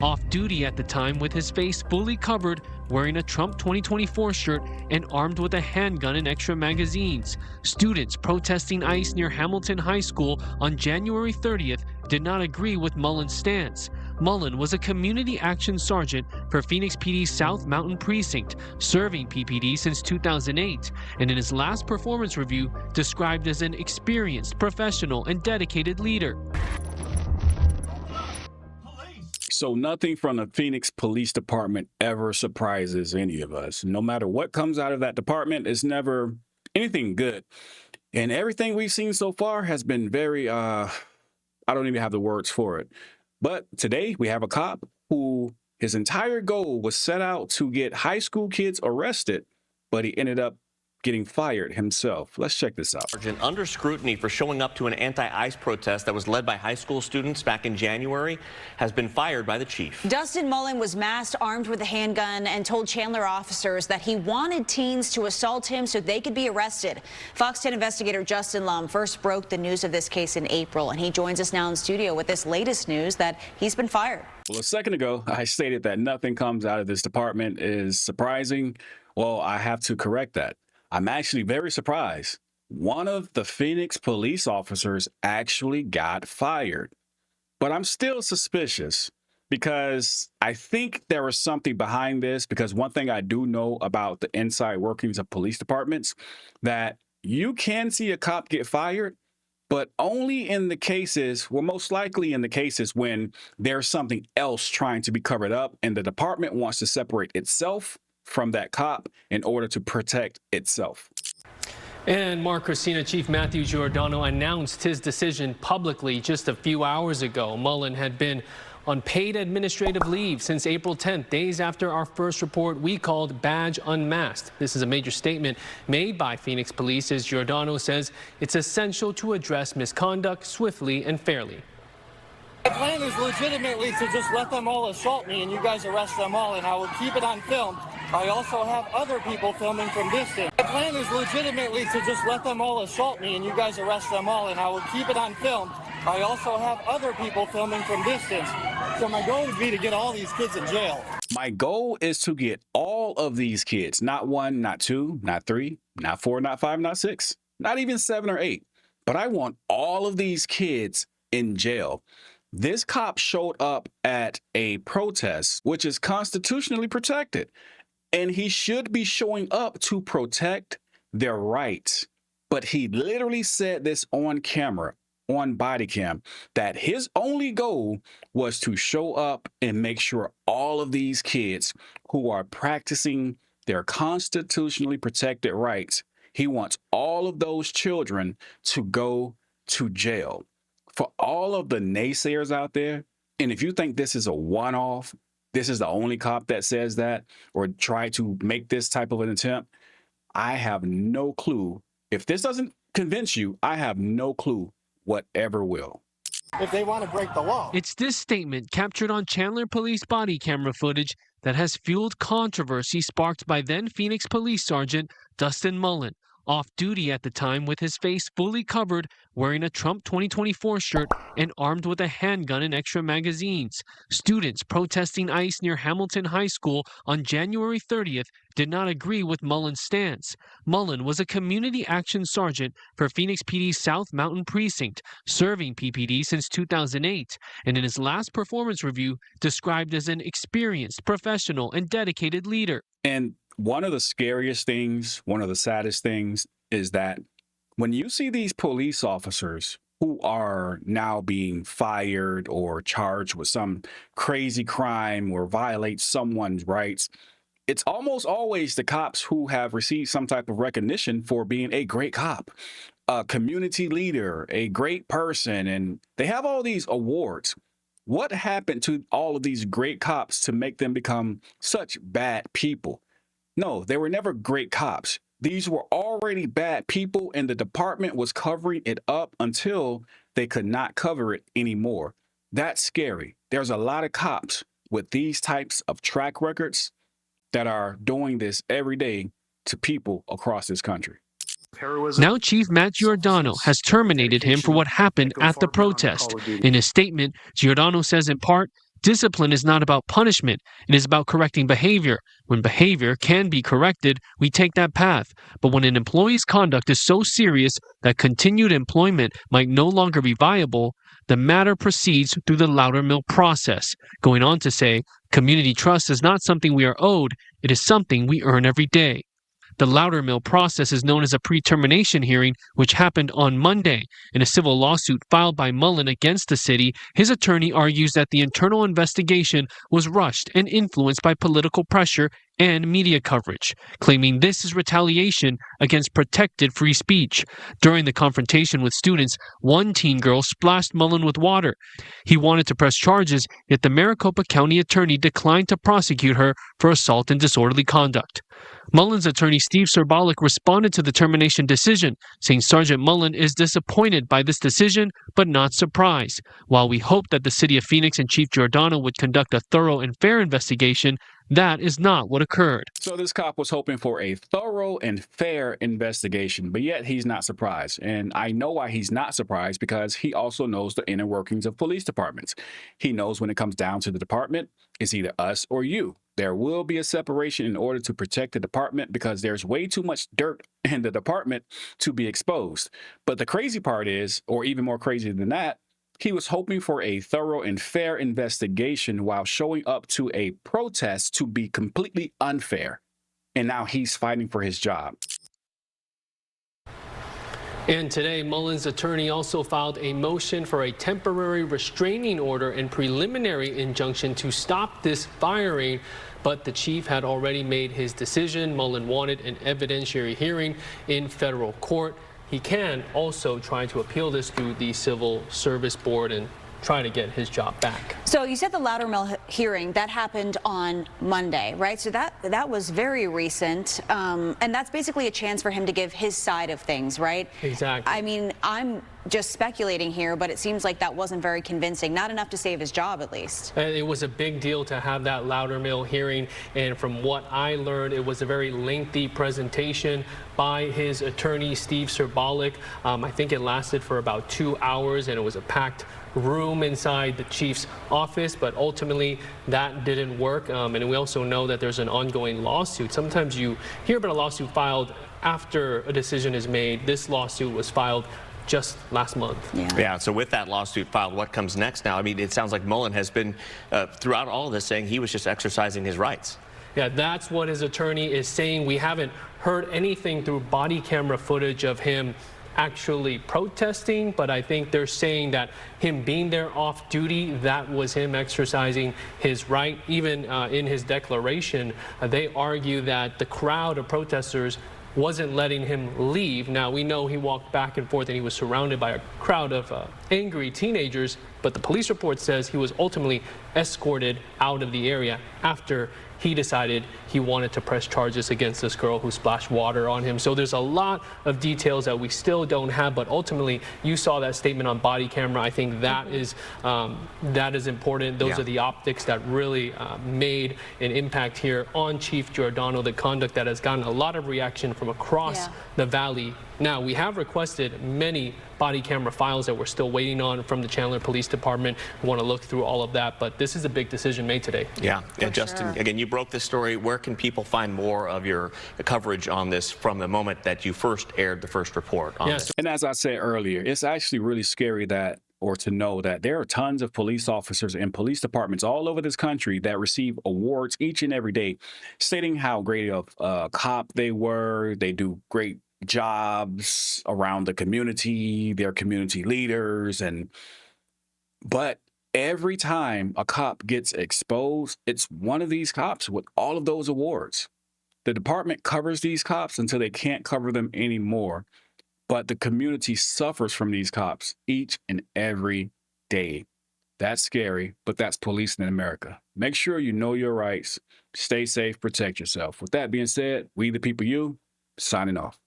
off duty at the time with his face fully covered, wearing a Trump 2024 shirt and armed with a handgun and extra magazines. Students protesting ICE near Hamilton High School on January 30th did not agree with Mullen's stance. Mullen was a community action sergeant for Phoenix PD's South Mountain Precinct, serving PPD since 2008, and in his last performance review, described as an experienced, professional, and dedicated leader. So nothing from the Phoenix Police Department ever surprises any of us. No matter what comes out of that department, it's never anything good. And everything we've seen so far has been very, I don't even have the words for it. But today we have a cop who his entire goal was set out to get high school kids arrested, but he ended up getting fired himself. Let's check this out. Sergeant under scrutiny for showing up to an anti-ICE protest that was led by high school students back in January has been fired by the chief. Dustin Mullen was masked, armed with a handgun, and told Chandler officers that he wanted teens to assault him so they could be arrested. Fox 10 investigator Justin Lum first broke the news of this case in April, and he joins us now in studio with this latest news that he's been fired. Well, a second ago, I stated that nothing comes out of this department is surprising. Well, I have to correct that. I'm actually very surprised. One of the Phoenix police officers actually got fired. But I'm still suspicious because I think there was something behind this, because one thing I do know about the inside workings of police departments, that you can see a cop get fired, but only in the cases, well, most likely in the cases when there's something else trying to be covered up and the department wants to separate itself from that cop in order to protect itself. And Mark, Christina, Chief Matthew Giordano announced his decision publicly just a few hours ago. Mullen had been on paid administrative leave since April 10th, days after our first report we called Badge Unmasked. This is a major statement made by Phoenix Police, as Giordano says it's essential to address misconduct swiftly and fairly. My plan is legitimately to just let them all assault me and you guys arrest them all, and I will keep it on film. I also have other people filming from distance. My plan is legitimately to just let them all assault me and you guys arrest them all, and I will keep it on film. I also have other people filming from distance. So my goal would be to get all these kids in jail. My goal is to get all of these kids, not one, not two, not three, not four, not five, not six, not even 7 or 8. But I want all of these kids in jail. This cop showed up at a protest, which is constitutionally protected, and he should be showing up to protect their rights. But he literally said this on camera, on bodycam, that his only goal was to show up and make sure all of these kids who are practicing their constitutionally protected rights, he wants all of those children to go to jail. For all of the naysayers out there, and if you think this is a one-off, this is the only cop that says that or try to make this type of an attempt, I have no clue. If this doesn't convince you, I have no clue whatever will. If they want to break the law. It's this statement captured on Chandler police body camera footage that has fueled controversy sparked by then Phoenix Police Sergeant Dustin Mullen, off duty at the time with his face fully covered, wearing a Trump 2024 shirt and armed with a handgun and extra magazines. Students protesting ICE near Hamilton High School on January 30th did not agree with Mullen's stance. Mullen was a community action sergeant for Phoenix PD's South Mountain Precinct, serving PPD since 2008, and in his last performance review, described as an experienced, professional, and dedicated leader. And one of the scariest things, one of the saddest things is that when you see these police officers who are now being fired or charged with some crazy crime or violate someone's rights, it's almost always the cops who have received some type of recognition for being a great cop, a community leader, a great person, and they have all these awards. What happened to all of these great cops to make them become such bad people? No, they were never great cops. These were already bad people, and the department was covering it up until they could not cover it anymore. That's scary. There's a lot of cops with these types of track records that are doing this every day to people across this country. Now Chief Matt Giordano has terminated him for what happened at the protest. In his statement, Giordano says in part, Discipline is not about punishment, it is about correcting behavior. When behavior can be corrected, we take that path. But when an employee's conduct is so serious that continued employment might no longer be viable, the matter proceeds through the Loudermill process. Going on to say, community trust is not something we are owed, it is something we earn every day. The Loudermill process is known as a pre-termination hearing, which happened on Monday. In a civil lawsuit filed by Mullen against the city, his attorney argues that the internal investigation was rushed and influenced by political pressure and media coverage, claiming this is retaliation against protected free speech. During the confrontation with students, one teen girl splashed Mullen with water. He wanted to press charges, yet the Maricopa County attorney declined to prosecute her for assault and disorderly conduct. Mullen's attorney Steve Serbalik responded to the termination decision, saying Sergeant Mullen is disappointed by this decision, but not surprised. While we hoped that the city of Phoenix and Chief Giordano would conduct a thorough and fair investigation, that is not what occurred. So this cop was hoping for a thorough and fair investigation, but yet he's not surprised. And I know why he's not surprised, because he also knows the inner workings of police departments. He knows when it comes down to the department, it's either us or you. There will be a separation in order to protect the department, because there's way too much dirt in the department to be exposed. But the crazy part is, or even more crazy than that, he was hoping for a thorough and fair investigation while showing up to a protest to be completely unfair. And now he's fighting for his job. And today, Mullen's attorney also filed a motion for a temporary restraining order and preliminary injunction to stop this firing. But the chief had already made his decision. Mullen wanted an evidentiary hearing in federal court. He can also try to appeal this through the Civil Service Board and try to get his job back. So you said the Loudermill hearing, that happened on Monday, right? So that was very recent. And that's basically a chance for him to give his side of things, right? Exactly. I mean, I'm just speculating here, but it seems like that wasn't very convincing. Not enough to save his job, at least. It was a big deal to have that Loudermill hearing. And from what I learned, it was a very lengthy presentation by his attorney, Steve Serbalik. I think it lasted for about 2 hours, and it was a packed room inside the chief's office, but ultimately that didn't work. And we also know that there's an ongoing lawsuit. Sometimes you hear about a lawsuit filed after a decision is made. This lawsuit was filed just last month. Yeah, so with that lawsuit filed, what comes next now? I mean, it sounds like Mullen has been, throughout all of this, saying he was just exercising his rights. Yeah, that's what his attorney is saying. We haven't heard anything through body camera footage of him actually protesting, but I think they're saying that him being there off duty, that was him exercising his right. Even in his declaration, they argue that the crowd of protesters wasn't letting him leave. Now, we know he walked back and forth and he was surrounded by a crowd of angry teenagers, but the police report says he was ultimately escorted out of the area after he decided he wanted to press charges against this girl who splashed water on him. So there's a lot of details that we still don't have, but ultimately you saw that statement on body camera. I think that is important. Those are the optics that really made an impact here on Chief Giordano, the conduct that has gotten a lot of reaction from across the valley. Now, we have requested many body camera files that we're still waiting on from the Chandler Police Department. We want to look through all of that, but this is a big decision made today. Yeah, and Justin, again, you broke this story. Where can people find more of your coverage on this from the moment that you first aired the first report on this? And as I said earlier, it's actually really scary that, or to know that there are tons of police officers and police departments all over this country that receive awards each and every day, stating how great of a cop they were. They do great jobs around the community, they're community leaders, but every time a cop gets exposed, it's one of these cops with all of those awards. The department covers these cops until they can't cover them anymore, but the community suffers from these cops each and every day. That's scary, but that's policing in America. Make sure you know your rights, stay safe, protect yourself. With that being said, we the people, you, signing off.